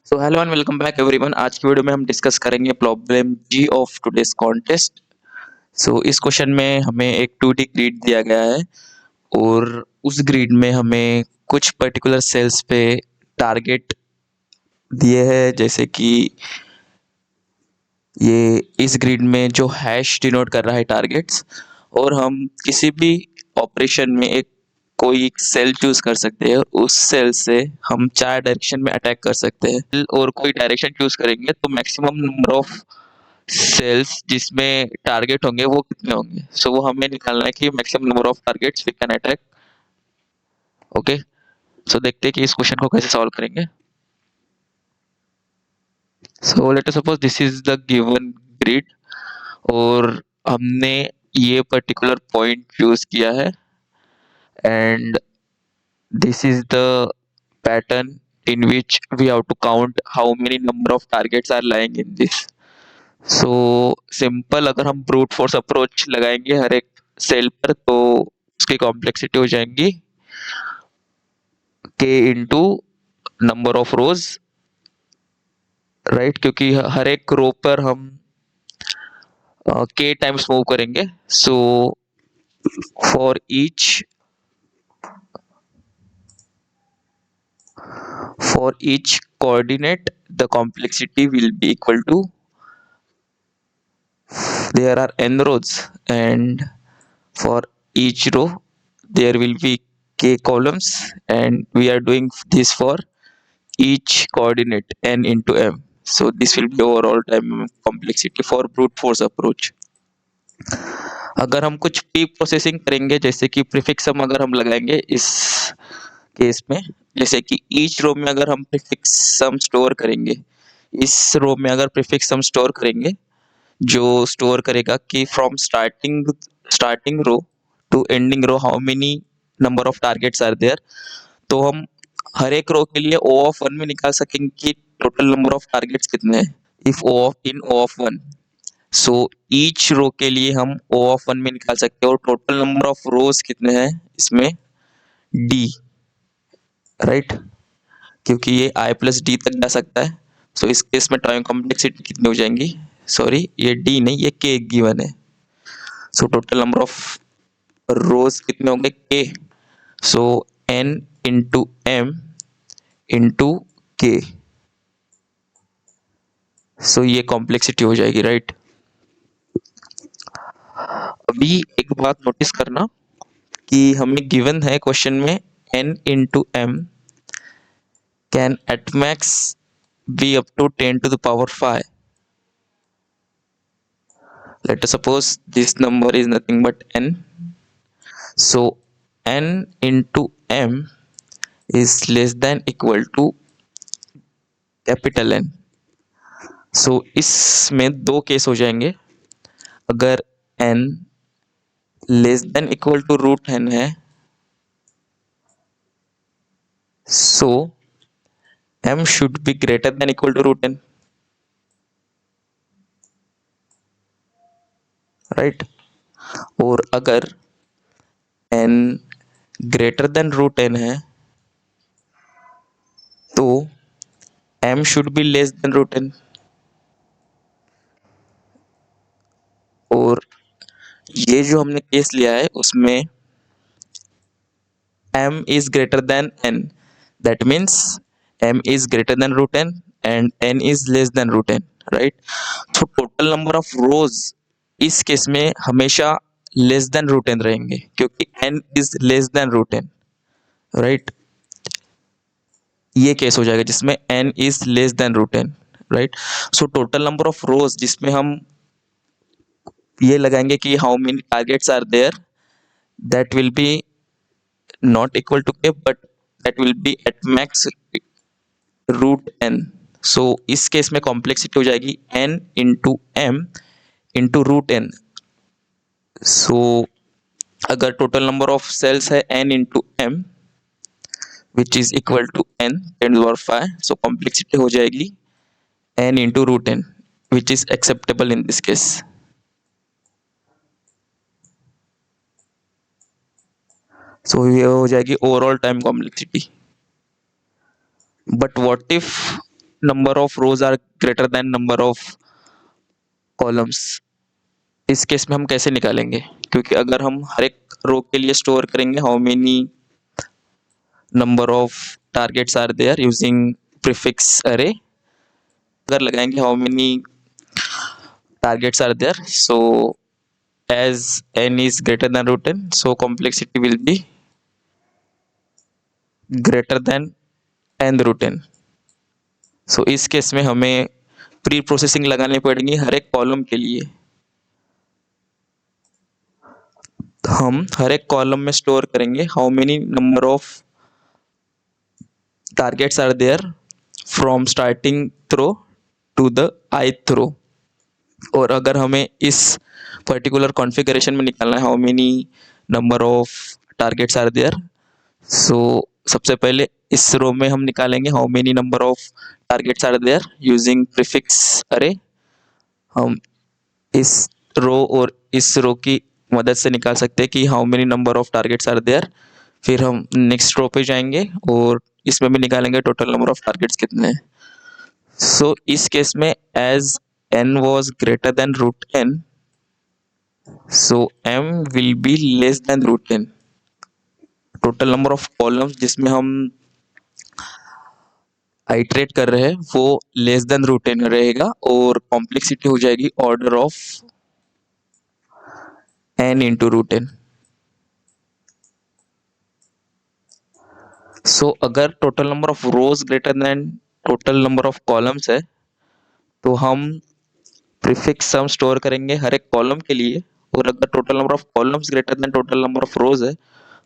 So hello and welcome back everyone. आज की video में हम डिस्कस करेंगे problem G of today's contest. So इस क्वेश्चन में हमें एक 2D ग्रिड दिया गया है और उस ग्रिड में हमें कुछ पर्टिकुलर सेल्स पे टारगेट दिए हैं, जैसे कि ये इस ग्रिड में जो हैश डिनोट कर रहा है टारगेट्स। और हम किसी भी ऑपरेशन में एक कोई सेल चूज कर सकते हैं, उस सेल से हम 4 डायरेक्शन में अटैक कर सकते हैं और कोई डायरेक्शन चूज करेंगे तो मैक्सिमम नंबर ऑफ सेल्स जिसमें टारगेट होंगे वो कितने होंगे। सो वो हमें निकालना है कि maximum number of targets we can attack. Okay, so देखते हैं कि इस क्वेश्चन को कैसे सॉल्व करेंगे। So let us suppose this is the given grid और हमने ये पर्टिकुलर पॉइंट चूज किया है and this is the pattern in which we have to count how many number of targets are lying in this. So simple अगर हम brute force approach लगाएंगे हर एक cell पर तो उसकी कॉम्प्लेक्सिटी हो जाएंगी k into number of rose, right, क्योंकि हर एक रो पर हम k टाइम्स मूव करेंगे। So for each coordinate the complexity will be equal to, there are n rows and for each row there will be k columns, and we are doing this for each coordinate n into m. So this will be overall time complexity for brute force approach. अगर हम कुछ P processing करेंगे, जैसे कि prefix सम अगर हम लगाएंगे इस केस में, जैसे कि ईच रो में अगर हम प्रीफिक्स सम स्टोर करेंगे, इस रो में अगर प्रीफिक्स सम स्टोर करेंगे जो स्टोर करेगा कि from starting row to ending row how many number of targets are there, तो हम हर एक रो के लिए ओ ऑफ वन में निकाल सकेंगे कि टोटल नंबर ऑफ टारगेट्स कितने हैं। If O of n O of one, so each row के लिए हम ओ ऑफ वन में निकाल सकते हैं और टोटल नंबर ऑफ रोज कितने हैं इसमें डी, राइट, क्योंकि ये आई प्लस डी तक जा सकता है। सो इस केस में टाइम कॉम्प्लेक्सिटी कितनी हो जाएंगी, सॉरी ये डी नहीं, ये के गिवन है। सो टोटल नंबर ऑफ रोज कितने होंगे के, सो एन इंटू एम इंटू के। सो ये कॉम्प्लेक्सिटी हो जाएगी, राइट। अभी एक बात नोटिस करना कि हमें गिवन है क्वेश्चन में n into m can at max be up to 10⁵. Let us suppose this number is nothing but n. So n into m is less than equal to capital N. So इसमें दो case हो जाएंगे। अगर n less than equal to root n है, so m should be greater than equal to root n, right? और अगर n greater than root n है तो m should be less than root n। और ये जो हमने केस लिया है उसमें m is greater than n, that means m is greater than root n and n is less than root n, right? So total number of rows इस case में हमेशा लेस देन रूट n रहेंगे क्योंकि n is less than root n, right? ये case हो जाएगा जिसमें n is less than root n, right? So total number of rows जिसमें हम ये लगाएंगे कि how many targets are there, that will be not equal to k but that will be at max root n। So इस case में complexity हो जाएगी n into M into root n। So अगर टोटल नंबर ऑफ सेल्स है n into M which is equal to n 10⁵, so complexity हो जाएगी n into root n which is acceptable in this case. So ये हो जाएगी overall time complexity. But what if number of rows are greater than number of columns, इस case में हम कैसे निकालेंगे? क्योंकि अगर हम हर एक रो के लिए स्टोर करेंगे how many number of targets are there using prefix array, अगर लगाएंगे हाउ मेनी targets are there, so as n is greater than root n, so complexity will be greater than n root n. so इस case में हमें pre processing लगानी पड़ेगी हर एक कॉलम के लिए। हम हर एक कॉलम में स्टोर करेंगे how many number of targets are there from starting through to the ith row. और अगर हमें इस पर्टिकुलर कॉन्फ़िगरेशन में निकालना है how many number of targets are there, so सबसे पहले इस रो में हम निकालेंगे how many number of targets are there using prefix array. हम इस रो और इस रो की मदद से निकाल सकते हैं कि how many number of targets are there. फिर हम नेक्स्ट रो पे जाएंगे और इसमें भी निकालेंगे टोटल नंबर ऑफ टारगेट्स कितने हैं। सो इस केस में as n was greater than root n, so m will be less than root n। Total number of columns जिसमें हम आइटरेट कर रहे हैं वो लेस देन रूट n रहेगा और कॉम्प्लेक्सिटी हो जाएगी order of n into root n। So अगर total number of rows greater than total number of columns है तो हम प्रीफिक्स सम स्टोर करेंगे हर एक कॉलम के लिए, और अगर total number of columns greater than total number of रोज है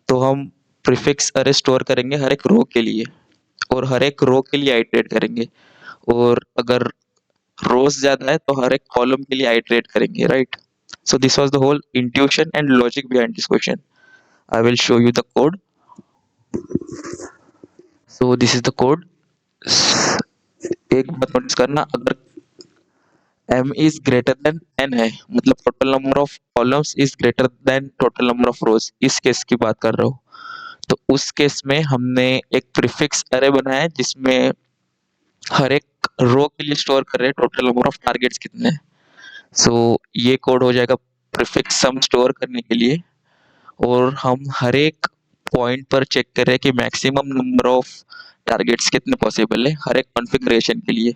तो हम प्रीफिक्स अरे स्टोर करेंगे हर एक रो के लिए और हर एक रो के लिए आइटरेट करेंगे। और अगर रोज ज्यादा है तो हर एक कॉलम के लिए आइटरेट करेंगे, right. So this was the whole intuition and logic behind this question. I will show you the code. So this is the code. एक बात नोटिस करना, अगर m is greater than n है मतलब total number of columns is greater than total number of rows, इस case की बात कर रहा हूँ, तो उस केस में हमने एक प्रीफिक्स अरे बनाया है जिसमें हर एक रो के लिए स्टोर कर रहे हैं टोटल नंबर ऑफ टारगेट्स कितने हैं। सो ये कोड हो जाएगा प्रीफिक्स सम स्टोर करने के लिए, और हम हर एक पॉइंट पर चेक कर रहे हैं कि मैक्सिमम नंबर ऑफ टारगेट्स कितने पॉसिबल है हर एक कॉन्फ़िगरेशन के लिए।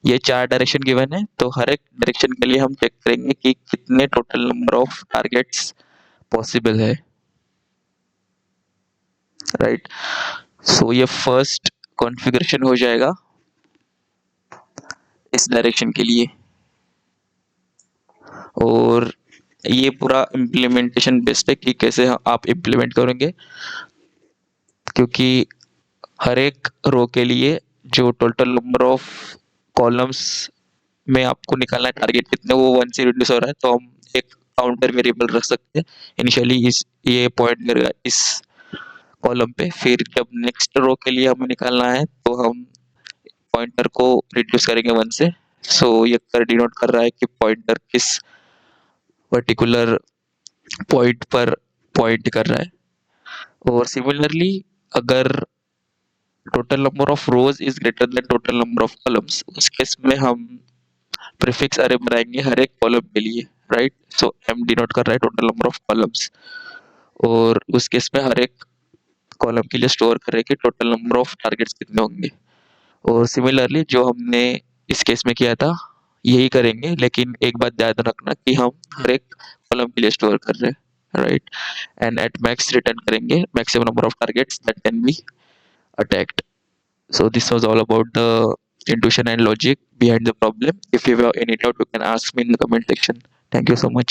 ये 4 डायरेक्शन गिवन है, तो हर एक डायरेक्शन के लिए हम चेक करेंगे कि कितने total number of targets possible है, राइट। सो ये फर्स्ट कॉन्फ़िगरेशन हो जाएगा इस डायरेक्शन के लिए, और ये पूरा इम्प्लीमेंटेशन बेस्ड है कि कैसे आप इम्प्लीमेंट करेंगे, क्योंकि हर एक रो के लिए जो टोटल नंबर ऑफ कॉलम्स में आपको निकालना है टारगेट कितने, वो 1 से रिड्यूस हो रहा है, तो हम एक काउंटर वेरिएबल रख सकते हैं इनिशियली इस ये पॉइंट करेगा इस कॉलम पे, फिर जब नेक्स्ट रो के लिए हमें निकालना है तो हम पॉइंटर को रिड्यूस करेंगे 1 से। सो ये कर डिनोट कर रहा है कि पॉइंटर किस पर्टिकुलर पॉइंट पर पॉइंट कर रहा है। और सिमिलरली अगर total number of rose is greater than total number of columns, उस केस में हम प्रीफिक्स अरे बनाएंगे हर एक कॉलम के लिए, राइट। सो m डिनोट कर रहा है टोटल नंबर ऑफ कॉलम्स, और उस केस में हर एक कॉलम के लिए स्टोर कर रहे हैं कि टोटल नंबर ऑफ टारगेट्स कितने होंगे। और सिमिलरली जो हमने इस केस में किया था यही करेंगे, लेकिन एक बात याद रखना कि हम हर एक कॉलम के लिए स्टोर कर रहे हैं, right. And at max return करेंगे maximum number of targets that can be attacked. So this was all about the intuition and logic behind the problem. If you have any doubt, you can ask me in the comment section. Thank you so much.